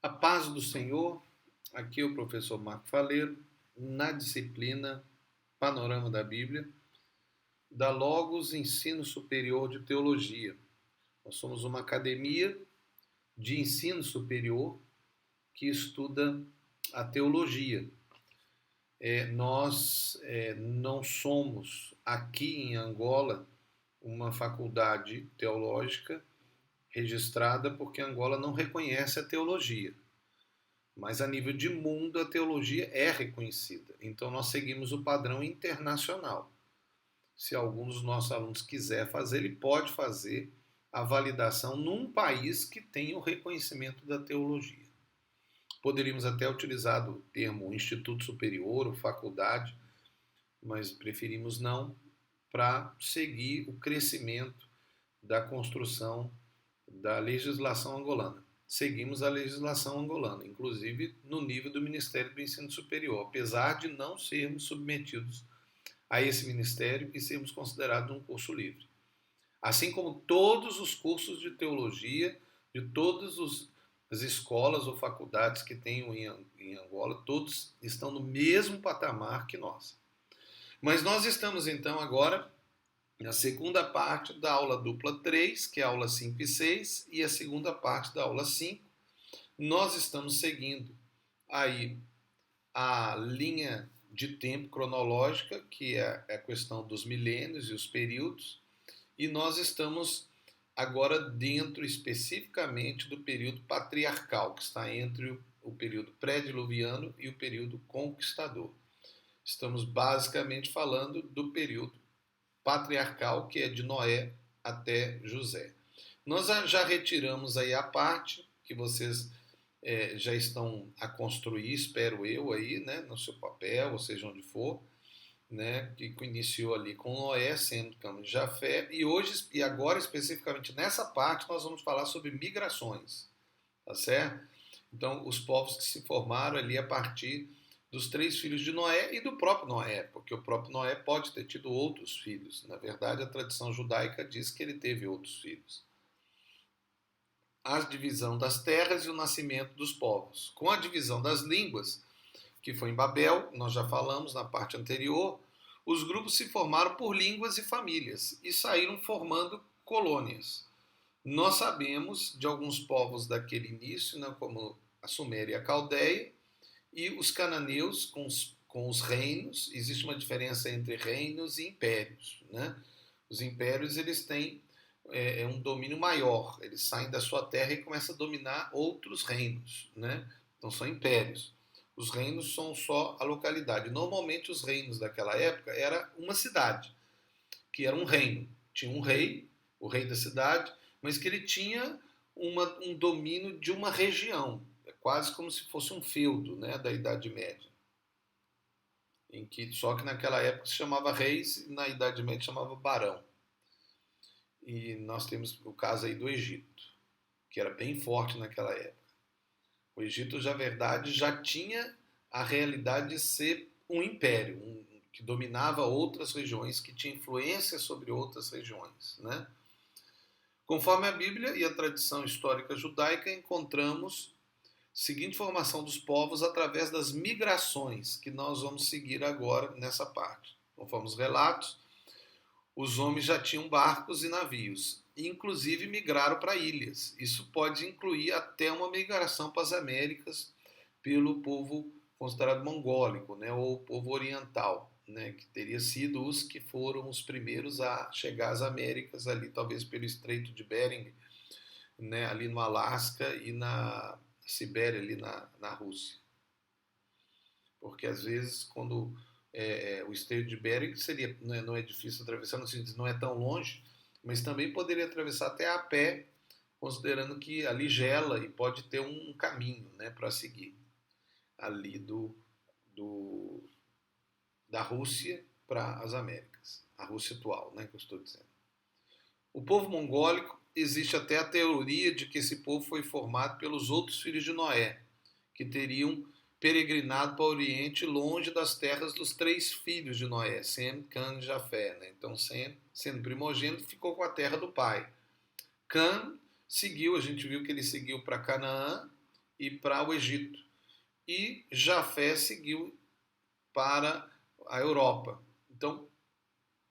A paz do Senhor, aqui é o professor Marco Faleiro, na disciplina Panorama da Bíblia, da Logos Ensino Superior de Teologia. Nós somos uma academia de ensino superior que estuda a teologia. Nós não somos aqui em Angola uma faculdade teológica registrada porque Angola não reconhece a teologia. Mas a nível de mundo a teologia é reconhecida. Então nós seguimos o padrão internacional. Se algum dos nossos alunos quiser fazer, ele pode fazer a validação num país que tenha o reconhecimento da teologia. Poderíamos até utilizar o termo instituto superior ou faculdade, mas preferimos não, para seguir o crescimento da construção da legislação angolana. Seguimos a legislação angolana, inclusive no nível do Ministério do Ensino Superior, apesar de não sermos submetidos a esse ministério e sermos considerados um curso livre. Assim como todos os cursos de teologia de todas as escolas ou faculdades que tenham em Angola, todos estão no mesmo patamar que nós. Mas nós estamos então agora na segunda parte da aula dupla 3, que é a aula 5 e 6, e a segunda parte da aula 5. Nós estamos seguindo aí a linha de tempo cronológica, que é a questão dos milênios e os períodos, e nós estamos agora dentro especificamente do período patriarcal, que está entre o período pré-diluviano e o período conquistador. Estamos basicamente falando do período patriarcal, que é de Noé até José. Nós já retiramos aí a parte que vocês já estão a construir, espero eu aí, né, no seu papel, ou seja, onde for, né, que iniciou ali com Noé, sendo Cã de Jafé, e agora especificamente nessa parte nós vamos falar sobre migrações, tá certo? Então, os povos que se formaram ali a partir dos 3 filhos de Noé e do próprio Noé, porque o próprio Noé pode ter tido outros filhos. Na verdade, a tradição judaica diz que ele teve outros filhos. A divisão das terras e o nascimento dos povos. Com a divisão das línguas, que foi em Babel, nós já falamos na parte anterior, os grupos se formaram por línguas e famílias e saíram formando colônias. Nós sabemos de alguns povos daquele início, né, como a Suméria e a Caldeia, e os cananeus com os reinos. Existe uma diferença entre reinos e impérios, né? Os impérios eles têm um domínio maior, eles saem da sua terra e começam a dominar outros reinos, né? Então são impérios. Os reinos são só a localidade. Normalmente os reinos daquela época era uma cidade, que era um reino. Tinha um rei, o rei da cidade, mas que ele tinha um domínio de uma região. É quase como se fosse um feudo, né, da Idade Média. Só que naquela época se chamava reis e na Idade Média se chamava barão. E nós temos o caso aí do Egito, que era bem forte naquela época. O Egito, na verdade, já tinha a realidade de ser um império, que dominava outras regiões, que tinha influência sobre outras regiões, né? Conforme a Bíblia e a tradição histórica judaica, encontramos a seguinte formação dos povos através das migrações, que nós vamos seguir agora nessa parte. Conforme os relatos, os homens já tinham barcos e navios, e inclusive migraram para ilhas. Isso pode incluir até uma migração para as Américas pelo povo considerado mongólico, né, ou povo oriental, né, que teria sido os que foram os primeiros a chegar às Américas, ali talvez pelo Estreito de Bering, né, ali no Alasca e na Sibéria, ali na Rússia. Porque às vezes quando o Estreito de Bering seria, não é difícil atravessar, não é tão longe, mas também poderia atravessar até a pé, considerando que ali gela e pode ter um caminho, né, para seguir ali da Rússia para as Américas, a Rússia atual, né, que eu estou dizendo. O povo mongólico, existe até a teoria de que esse povo foi formado pelos outros filhos de Noé, que teriam peregrinado para o Oriente longe das terras dos 3 filhos de Noé, Sem, Cã e Jafé. Né? Então, Sem, sendo primogênito, ficou com a terra do pai. Cã seguiu, a gente viu que ele seguiu para Canaã e para o Egito. E Jafé seguiu para a Europa. Então,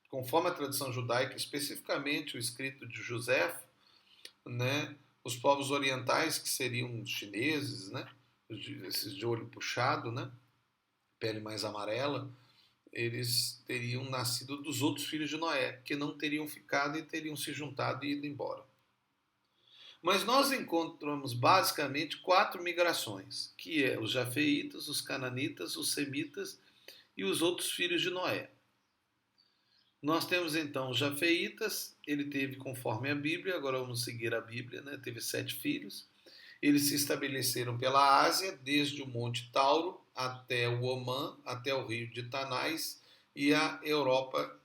conforme a tradição judaica, especificamente o escrito de José, né, os povos orientais, que seriam os chineses, né, esses de olho puxado, né, pele mais amarela, eles teriam nascido dos outros filhos de Noé, que não teriam ficado e teriam se juntado e ido embora. Mas nós encontramos basicamente 4 migrações, que é os jafeitas, os cananitas, os semitas e os outros filhos de Noé. Nós temos então os jafeitas, ele teve, conforme a Bíblia, agora vamos seguir a Bíblia, né? Teve 7 filhos. Eles se estabeleceram pela Ásia, desde o Monte Tauro até o Omã, até o rio de Tanais e a Europa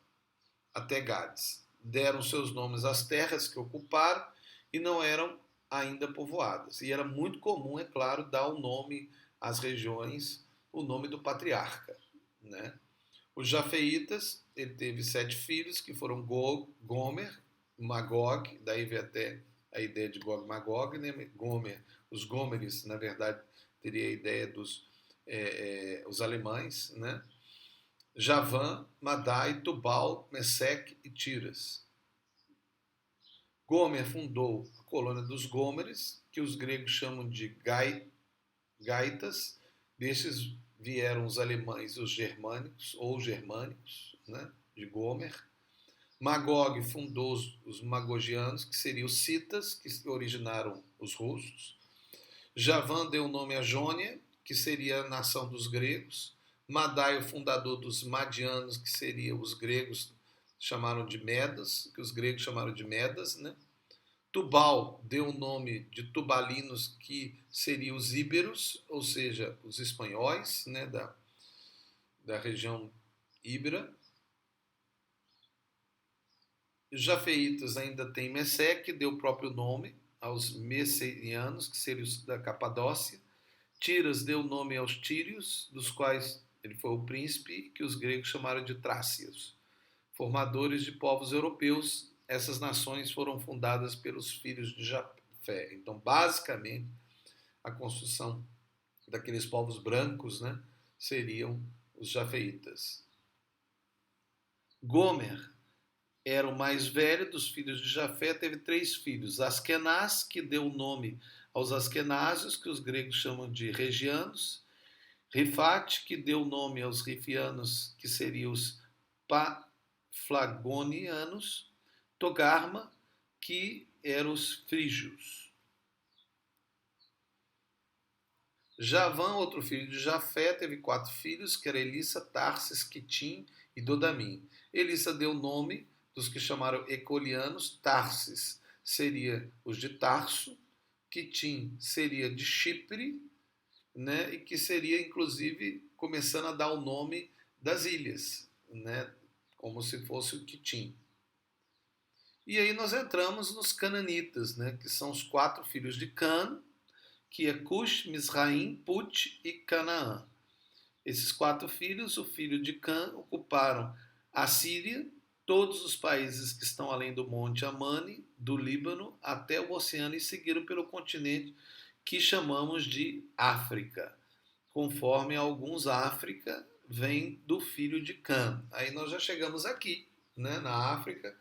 até Gades. Deram seus nomes às terras que ocuparam e não eram ainda povoadas. E era muito comum, é claro, dar o nome às regiões, o nome do patriarca, né? Os jafeitas, ele teve 7 filhos, que foram Gomer, Magog, daí vem até a ideia de Gog Magog, né? Gomer, os Gomeres, na verdade, teria a ideia dos os alemães, né? Javã, Madai, Tubal, Meseque e Tiras. Gomer fundou a colônia dos Gômeres, que os gregos chamam de Gaitas. Desses vieram os alemães, os germânicos, ou germânicos, né, de Gomer. Magog fundou os magogianos, que seriam os citas, que originaram os russos. Javã deu nome a Jônia, que seria a nação dos gregos. Madai, o fundador dos madianos, que seriam os gregos chamaram de Medas, que os gregos chamaram de Medas, né? Tubal deu o nome de tubalinos, que seriam os íberos, ou seja, os espanhóis, né, da região íbera. Os jafeitas ainda tem Meseque, que deu o próprio nome aos messenianos, que seriam os da Capadócia. Tiras deu nome aos tírios, dos quais ele foi o príncipe, que os gregos chamaram de Trácios. Formadores de povos europeus, essas nações foram fundadas pelos filhos de Jafé. Então, basicamente, a construção daqueles povos brancos, né, seriam os jafeitas. Gomer era o mais velho dos filhos de Jafé, teve 3 filhos. Askenaz, que deu o nome aos askenásios, que os gregos chamam de regianos. Rifate, que deu o nome aos rifianos, que seriam os Flagonianos. Togarma, que eram os frígios. Javã, outro filho de Jafé, teve 4 filhos, que era Elissa, Tarsis, Quitim e Dodamim. Elissa deu nome dos que chamaram ecolianos. Tarsis seria os de Tarso, Quitim seria de Chipre, né, e que seria, inclusive, começando a dar o nome das ilhas, né, como se fosse o Quitim. E aí nós entramos nos cananitas, né, que são os 4 filhos de Can, que é Cush, Misraim, Put e Canaã. Esses 4 filhos, o filho de Can, ocuparam a Síria, todos os países que estão além do Monte Amani, do Líbano até o oceano, e seguiram pelo continente que chamamos de África. Conforme alguns, África vem do filho de Cã. Aí nós já chegamos aqui, né, na África,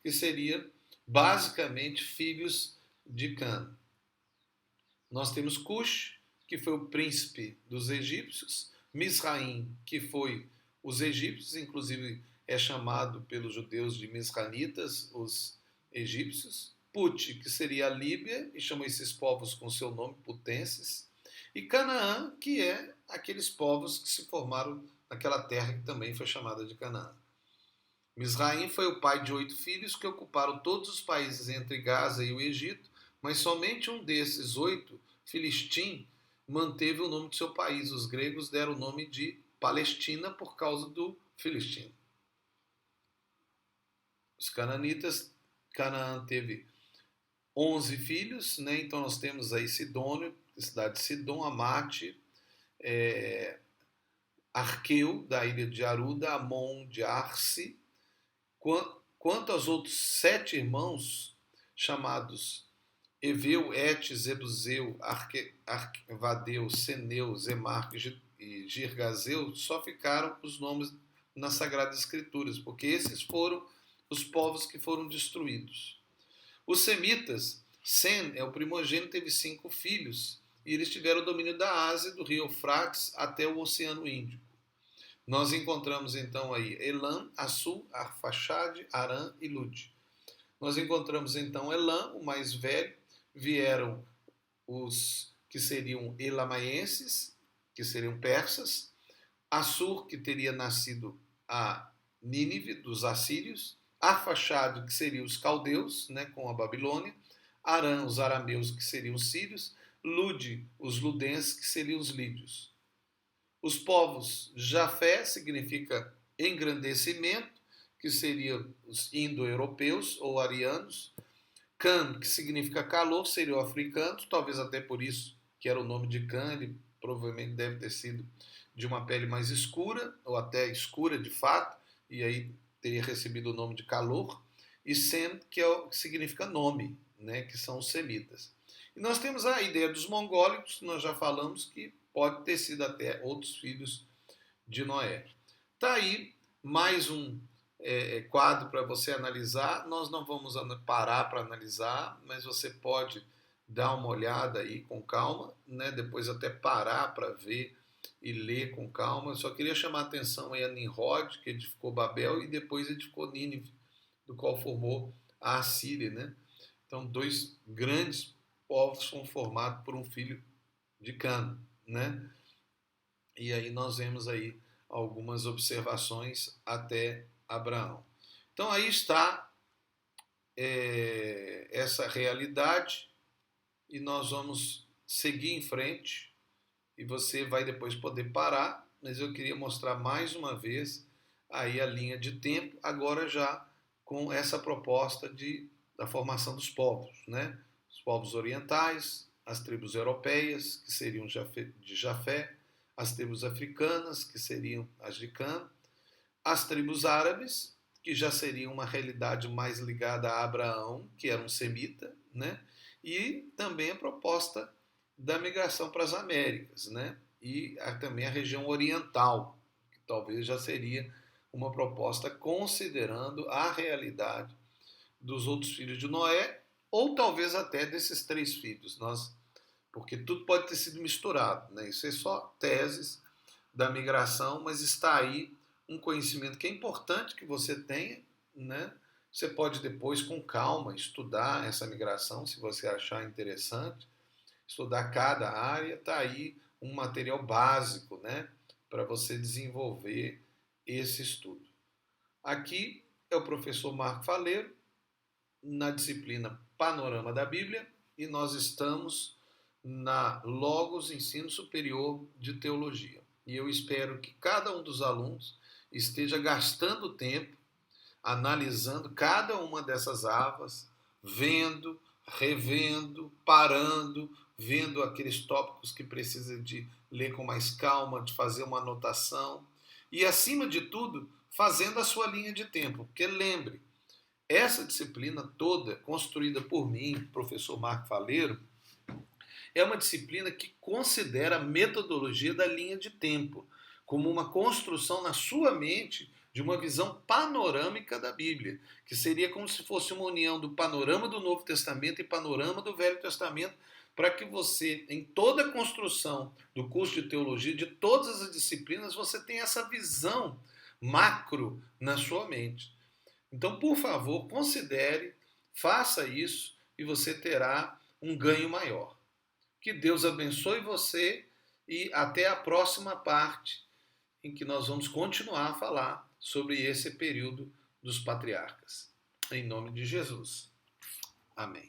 que seria basicamente filhos de Cã. Nós temos Cush, que foi o príncipe dos egípcios, Misraim, que foi os egípcios, inclusive é chamado pelos judeus de misranitas, os egípcios. Put, que seria a Líbia, e chamam esses povos com seu nome, putenses. E Canaã, que é aqueles povos que se formaram naquela terra que também foi chamada de Canaã. Misraim foi o pai de 8 filhos que ocuparam todos os países entre Gaza e o Egito, mas somente um desses 8, Filistim, manteve o nome de seu país. Os gregos deram o nome de Palestina por causa do Filistim. Os cananitas, Canaã teve 11 filhos, né? Então nós temos aí Sidônio, cidade de Sidom, Amate, Arqueu, da ilha de Aruda, Amon de Arce. Quanto aos outros 7 irmãos, chamados Eveu, Et, Zebuseu, Arquevadeu, Seneu, Zemarco e Girgazeu, só ficaram os nomes nas Sagradas Escrituras, porque esses foram os povos que foram destruídos. Os semitas, Sem é o primogênito, teve 5 filhos, e eles tiveram o domínio da Ásia, do rio Eufrates até o Oceano Índico. Nós encontramos então aí Elam, Assur, Arfaxade, Arã e Lud. Nós encontramos então Elam, o mais velho, vieram os que seriam elamaienses, que seriam persas, Assur, que teria nascido a Nínive, dos assírios, Arfaxade, que seriam os caldeus, né, com a Babilônia, Arã, os arameus, que seriam os sírios, Lud, os ludenses, que seriam os lídios. Os povos Jafé significa engrandecimento, que seriam os indo-europeus ou arianos. Cã, que significa calor, seriam africanos, talvez até por isso que era o nome de Cã, ele provavelmente deve ter sido de uma pele mais escura, ou até escura de fato, e aí teria recebido o nome de calor. E Sem, que significa nome, né, que são os semitas. E nós temos a ideia dos mongólicos, nós já falamos que pode ter sido até outros filhos de Noé. Está aí mais um quadro para você analisar. Nós não vamos parar para analisar, mas você pode dar uma olhada aí com calma, né? Depois até parar para ver e ler com calma. Eu só queria chamar a atenção aí a Nimrod, que edificou Babel, e depois edificou Nínive, do qual formou a Assíria, né? Então, 2 grandes povos são formados por um filho de Cã, né? E aí nós vemos aí algumas observações até Abraão. Então aí está essa realidade e nós vamos seguir em frente e você vai depois poder parar, mas eu queria mostrar mais uma vez aí a linha de tempo, agora já com essa proposta da formação dos povos, né? Os povos orientais, as tribos europeias, que seriam de Jafé, as tribos africanas, que seriam as de Cã, as tribos árabes, que já seriam uma realidade mais ligada a Abraão, que era um semita, né? E também a proposta da migração para as Américas, né? E também a região oriental, que talvez já seria uma proposta considerando a realidade dos outros filhos de Noé, ou talvez até desses 3 filhos, porque tudo pode ter sido misturado, né? Isso é só teses da migração, mas está aí um conhecimento que é importante que você tenha, né? Você pode depois, com calma, estudar essa migração, se você achar interessante, estudar cada área, está aí um material básico, né? Para você desenvolver esse estudo. Aqui é o professor Marco Faleiro, na disciplina Panorama da Bíblia, e nós estamos na Logos Ensino Superior de Teologia. E eu espero que cada um dos alunos esteja gastando tempo analisando cada uma dessas avas, vendo, revendo, parando, vendo aqueles tópicos que precisa de ler com mais calma, de fazer uma anotação e, acima de tudo, fazendo a sua linha de tempo. Porque lembre, essa disciplina toda, construída por mim, professor Marco Faleiro, é uma disciplina que considera a metodologia da linha de tempo como uma construção na sua mente de uma visão panorâmica da Bíblia, que seria como se fosse uma união do panorama do Novo Testamento e panorama do Velho Testamento, para que você, em toda a construção do curso de teologia, de todas as disciplinas, você tenha essa visão macro na sua mente. Então, por favor, considere, faça isso e você terá um ganho maior. Que Deus abençoe você e até a próxima parte, em que nós vamos continuar a falar sobre esse período dos patriarcas. Em nome de Jesus. Amém.